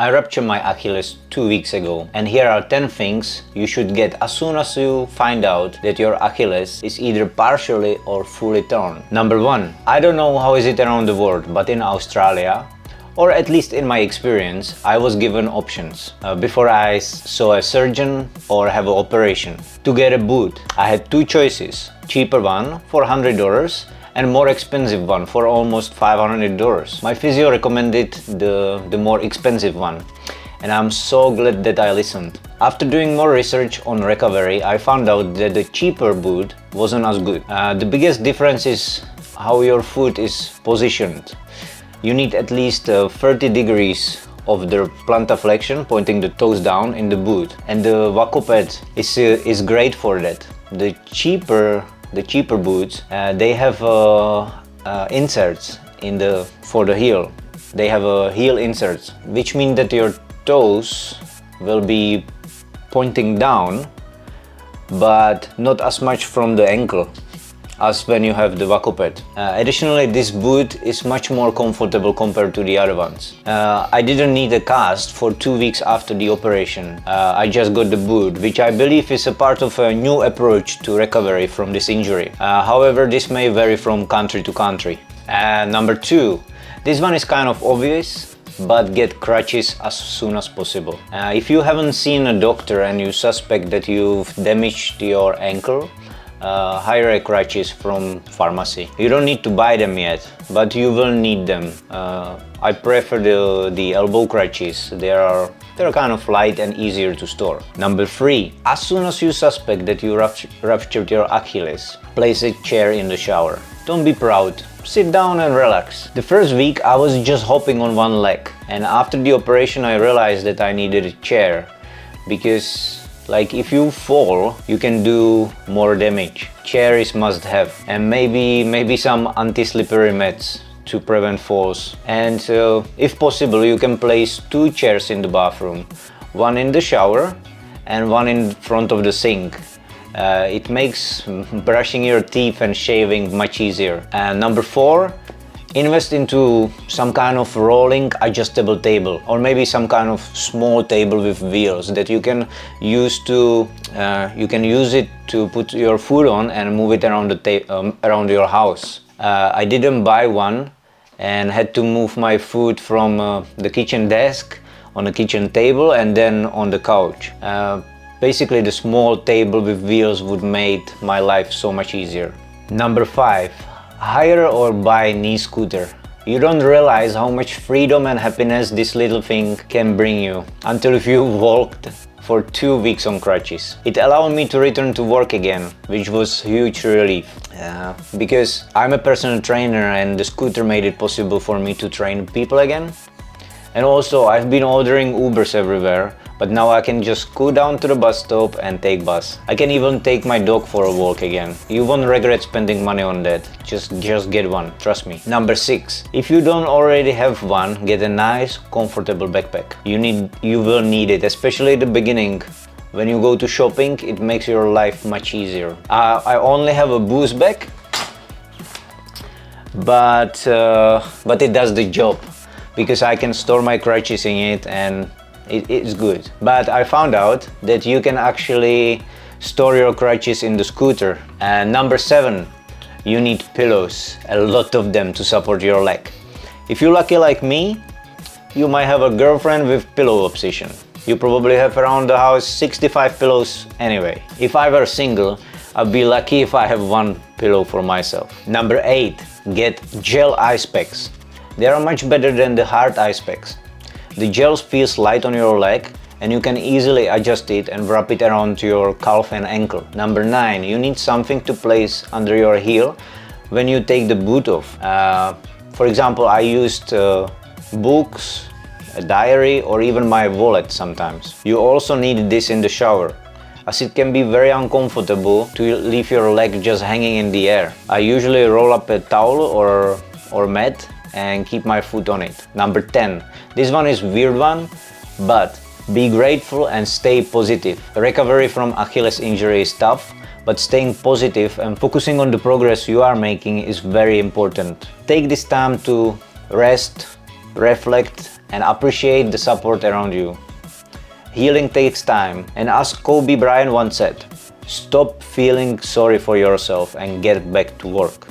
I ruptured my Achilles 2 weeks ago, and here are 10 things you should get as soon as you find out that your Achilles is either partially or fully torn. Number 1. I don't know how is it around the world, but in Australia, or at least in my experience, I was given options before I saw a surgeon or have an operation. To get a boot, I had two choices: cheaper one for $100 and more expensive one for almost $500. My physio recommended the more expensive one, and I'm so glad that I listened. After doing more research on recovery, I found out that the cheaper boot wasn't as good. The biggest difference is how your foot is positioned. You need at least 30 degrees of the plantar flexion, pointing the toes down in the boot, and the Vacoped is great for that. The cheaper boots, they have inserts for the heel. They have heel inserts, which mean that your toes will be pointing down, but not as much from the ankle as when you have the Vacoped. Additionally, this boot is much more comfortable compared to the other ones. I didn't need a cast for 2 weeks after the operation. I just got the boot, which I believe is a part of a new approach to recovery from this injury. However, this may vary from country to country. Number 2, this one is kind of obvious, but get crutches as soon as possible. If you haven't seen a doctor and you suspect that you've damaged your ankle, hire a crutches from pharmacy. You don't need to buy them yet, but you will need them. I prefer the elbow crutches. They're kind of light and easier to store. Number 3, as soon as you suspect that you ruptured your Achilles, place a chair in the shower. Don't be proud. Sit down and relax. The first week I was just hopping on one leg, and after the operation I realized that I needed a chair, because if you fall, you can do more damage. Chair is must have, and maybe some anti-slippery mats to prevent falls. And if possible, you can place 2 chairs in the bathroom, one in the shower and one in front of the sink. It makes brushing your teeth and shaving much easier. And number 4, invest into some kind of rolling adjustable table, or maybe some kind of small table with wheels that you can use it to put your foot on and move it around your house. I didn't buy one and had to move my foot from the kitchen desk on the kitchen table and then on the couch. Basically, the small table with wheels would make my life so much easier. Number 5. Hire or buy a knee scooter. You don't realize how much freedom and happiness this little thing can bring you until you walked for 2 weeks on crutches. It allowed me to return to work again, which was huge relief. Because I'm a personal trainer and the scooter made it possible for me to train people again. And also, I've been ordering Ubers everywhere, but now I can just go down to the bus stop and take bus. I can even take my dog for a walk again. You won't regret spending money on that. Just get one, trust me. Number 6. If you don't already have one, get a nice, comfortable backpack. You will need it, especially at the beginning. When you go to shopping, it makes your life much easier. I only have a booze bag, but it does the job, because I can store my crutches in it and it's good. But I found out that you can actually store your crutches in the scooter. And number 7, you need pillows, a lot of them, to support your leg. If you're lucky like me, you might have a girlfriend with pillow obsession. You probably have around the house 65 pillows anyway. If I were single, I'd be lucky if I have one pillow for myself. Number 8, get gel ice packs. They are much better than the hard ice packs. The gel feels light on your leg and you can easily adjust it and wrap it around your calf and ankle. Number 9, you need something to place under your heel when you take the boot off. For example, I used books, a diary, or even my wallet sometimes. You also need this in the shower, as it can be very uncomfortable to leave your leg just hanging in the air. I usually roll up a towel or mat and keep my foot on it. Number 10. This one is weird one, but be grateful and stay positive. Recovery from Achilles injury is tough, but staying positive and focusing on the progress you are making is very important. Take this time to rest, reflect, and appreciate the support around you. Healing takes time, and as Kobe Bryant once said, stop feeling sorry for yourself and get back to work.